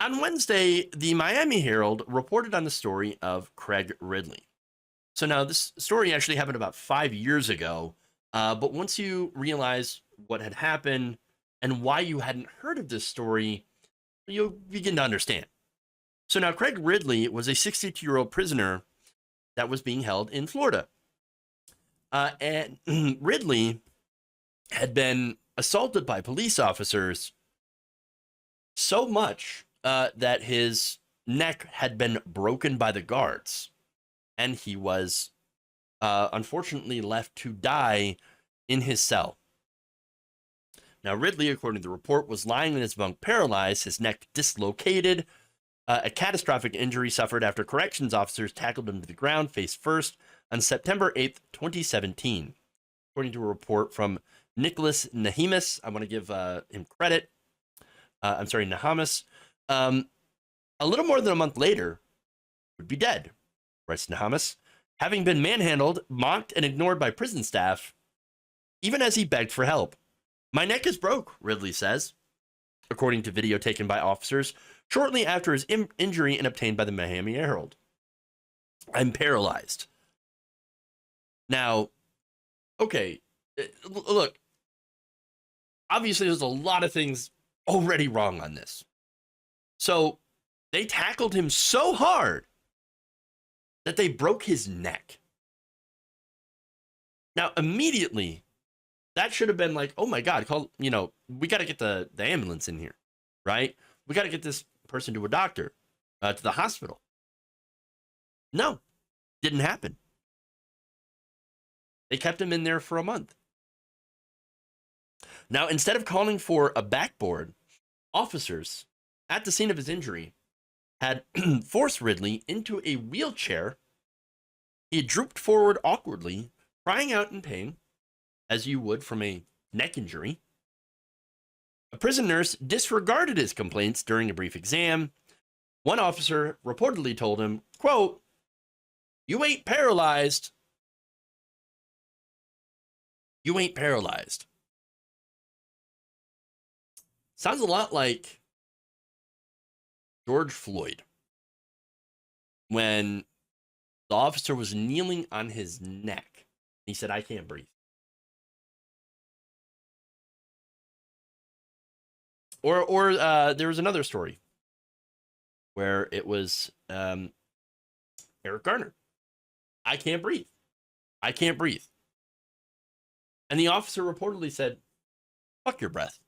On Wednesday, the Miami Herald reported on the story of Craig Ridley. So now this story actually happened about 5 years ago, but once you realize what had happened and why you hadn't heard of this story, you'll begin to understand. So now Craig Ridley was a 62-year-old prisoner that was being held in Florida. And Ridley had been assaulted by police officers so much that his neck had been broken by the guards, and he was unfortunately left to die in his cell. Now, Ridley, according to the report, was lying in his bunk paralyzed, his neck dislocated, a catastrophic injury suffered after corrections officers tackled him to the ground face first on September 8th, 2017. According to a report from Nicholas Nahimis, I want to give him credit. Nahamis. A little more than a month later, would be dead, writes Nahamis, having been manhandled, mocked, and ignored by prison staff, even as he begged for help. My neck is broke, Ridley says, according to video taken by officers shortly after his injury and obtained by the Miami Herald. I'm paralyzed. Now, okay, look, obviously there's a lot of things already wrong on this. So they tackled him so hard that they broke his neck. Now, immediately, that should have been like, oh my God, we got to get the ambulance in here, right? We got to get this person to a doctor, to the hospital. No, didn't happen. They kept him in there for a month. Now, instead of calling for a backboard, officers at the scene of his injury had forced Ridley into a wheelchair. He drooped forward awkwardly, crying out in pain, as you would from a neck injury. A prison nurse disregarded his complaints during a brief exam. One officer reportedly told him, quote, "You ain't paralyzed. You ain't paralyzed." Sounds a lot like George Floyd when the officer was kneeling on his neck. He said, "I can't breathe." Or there was another story where it was Eric Garner. "I can't breathe. I can't breathe." And the officer reportedly said, "Fuck your breath."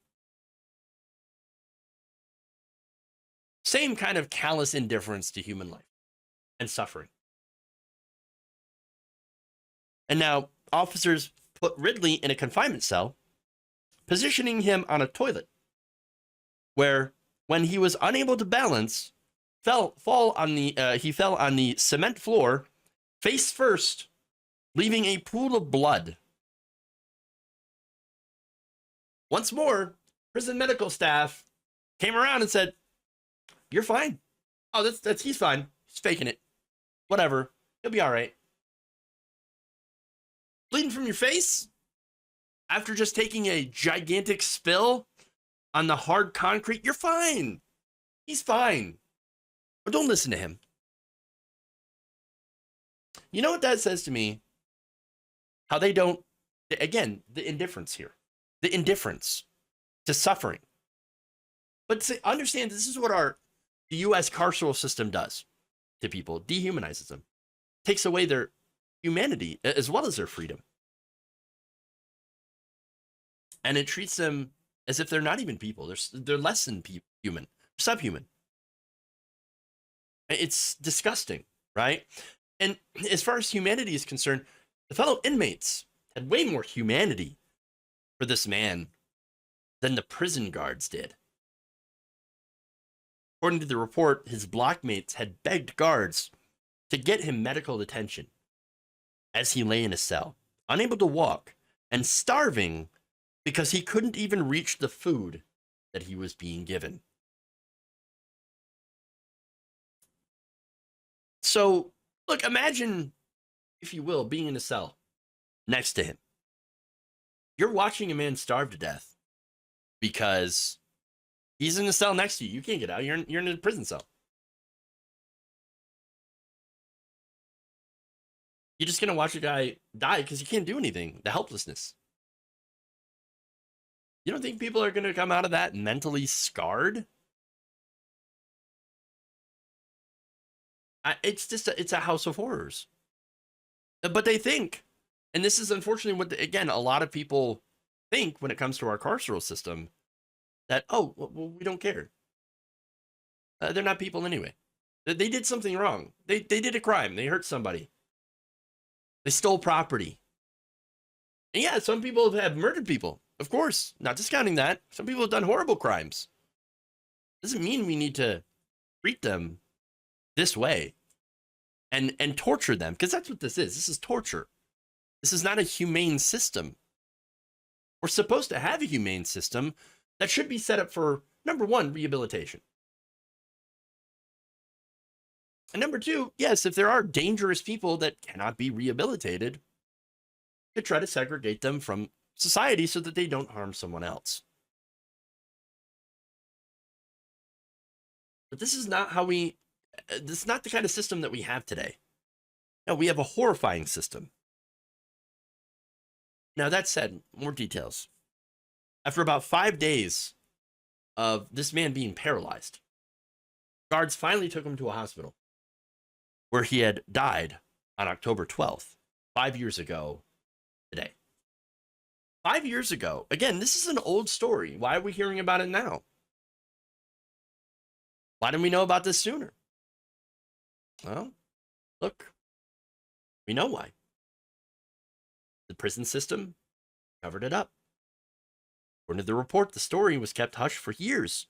Same kind of callous indifference to human life and suffering. And now officers put Ridley in a confinement cell, positioning him on a toilet, where when he was unable to balance, he fell on the cement floor, face first, leaving a pool of blood. Once more, prison medical staff came around and said, "You're fine. Oh, he's fine. He's faking it. Whatever. He'll be all right." Bleeding from your face after just taking a gigantic spill on the hard concrete, you're fine. He's fine. But don't listen to him. You know what that says to me? How they don't, again, the indifference here. The indifference to suffering. But understand, this is what the U.S. carceral system does to people. Dehumanizes them. Takes away their humanity as well as their freedom. And it treats them as if they're not even people. They're less than human, subhuman. It's disgusting, right? And as far as humanity is concerned, the fellow inmates had way more humanity for this man than the prison guards did. According to the report, his blockmates had begged guards to get him medical attention as he lay in a cell, unable to walk and starving because he couldn't even reach the food that he was being given. So, look, imagine, if you will, being in a cell next to him. You're watching a man starve to death because He's in the cell next to you. You can't get out. You're in a prison cell. You're just gonna watch a guy die because he can't do anything. The helplessness. You don't think people are gonna come out of that mentally scarred? It's just it's a house of horrors. But they think, and this is unfortunately what again a lot of people think when it comes to our carceral system, that well, we don't care. They're not people anyway. They did something wrong. They did a crime. They hurt somebody. They stole property. And yeah, some people have murdered people. Of course, not discounting that. Some people have done horrible crimes. Doesn't mean we need to treat them this way and torture them, because that's what this is. This is torture. This is not a humane system. We're supposed to have a humane system that should be set up for, number one, rehabilitation. And number two, yes, if there are dangerous people that cannot be rehabilitated, to try to segregate them from society so that they don't harm someone else. But this is not how this is not the kind of system that we have today. No, we have a horrifying system. Now, that said, more details. After about 5 days of this man being paralyzed, guards finally took him to a hospital where he had died on October 12th, 5 years ago today. 5 years ago. Again, this is an old story. Why are we hearing about it now? Why didn't we know about this sooner? Well, look, we know why. The prison system covered it up. According to the report, the story was kept hush for years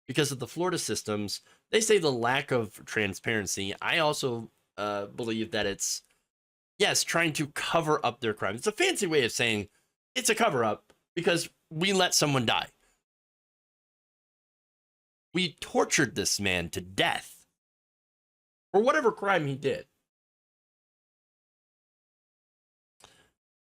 because of the Florida systems. They say the lack of transparency. I also believe that it's, yes, trying to cover up their crimes. It's a fancy way of saying it's a cover up because we let someone die. We tortured this man to death for whatever crime he did.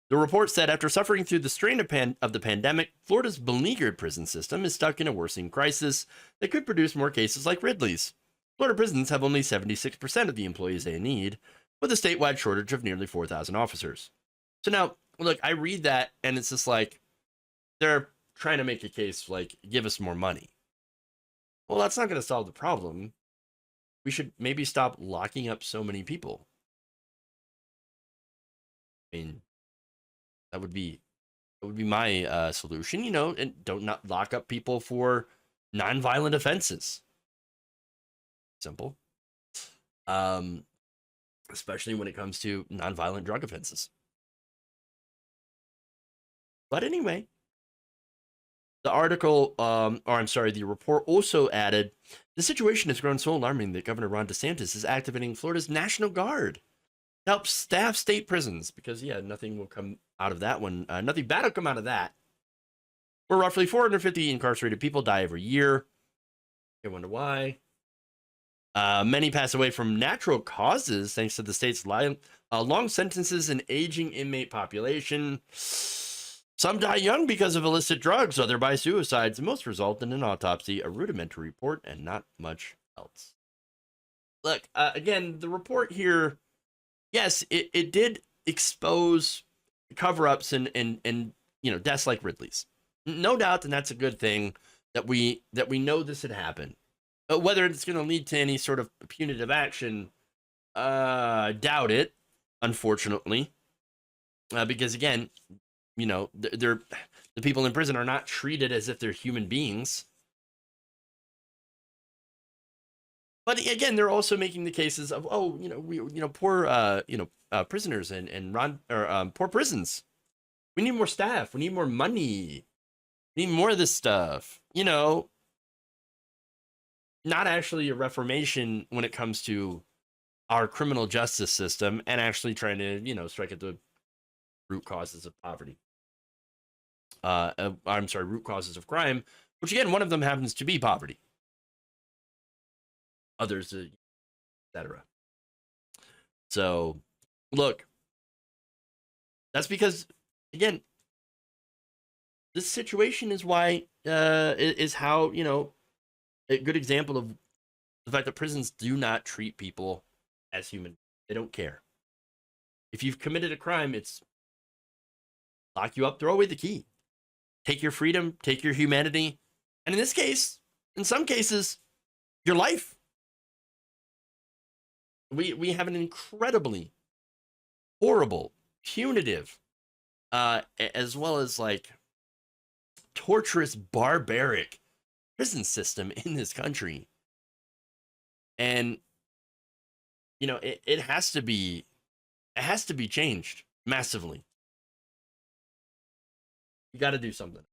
The report said after suffering through the strain of the pandemic, Florida's beleaguered prison system is stuck in a worsening crisis that could produce more cases like Ridley's. Florida prisons have only 76% of the employees they need, with a statewide shortage of nearly 4,000 officers. So now, look, I read that, and it's just like, they're trying to make a case like, give us more money. Well, that's not going to solve the problem. We should maybe stop locking up so many people. I mean, that would be my solution, and don't not lock up people for nonviolent offenses. Simple. Especially when it comes to nonviolent drug offenses. But anyway, the report also added, the situation has grown so alarming that Governor Ron DeSantis is activating Florida's National Guard to help staff state prisons, because, yeah, nothing will come out of that one. Nothing bad will come out of that. Where roughly 450 incarcerated people die every year. I wonder why. Many pass away from natural causes thanks to the state's long sentences and aging inmate population. Some die young because of illicit drugs, other by suicides, and most result in an autopsy, a rudimentary report, and not much else. Look, again, the report here, yes, it did expose cover-ups and deaths like Ridley's. No doubt, and that's a good thing that we know this had happened. But whether it's going to lead to any sort of punitive action, doubt it, unfortunately. Because again, the people in prison are not treated as if they're human beings. But again, they're also making the cases of, poor, prisoners and poor prisons. We need more staff. We need more money. We need more of this stuff. Not actually a reformation when it comes to our criminal justice system and actually trying to, strike at the root causes of poverty. Root causes of crime, which again, one of them happens to be poverty. Others, etc. So, look, that's because, again, this situation is why, is how, a good example of the fact that prisons do not treat people as human. They don't care. If you've committed a crime, it's lock you up, throw away the key, take your freedom, take your humanity, and in this case, in some cases, your life. We have an incredibly horrible, punitive, as well as like torturous, barbaric prison system in this country, and it has to be changed massively. You got to do something.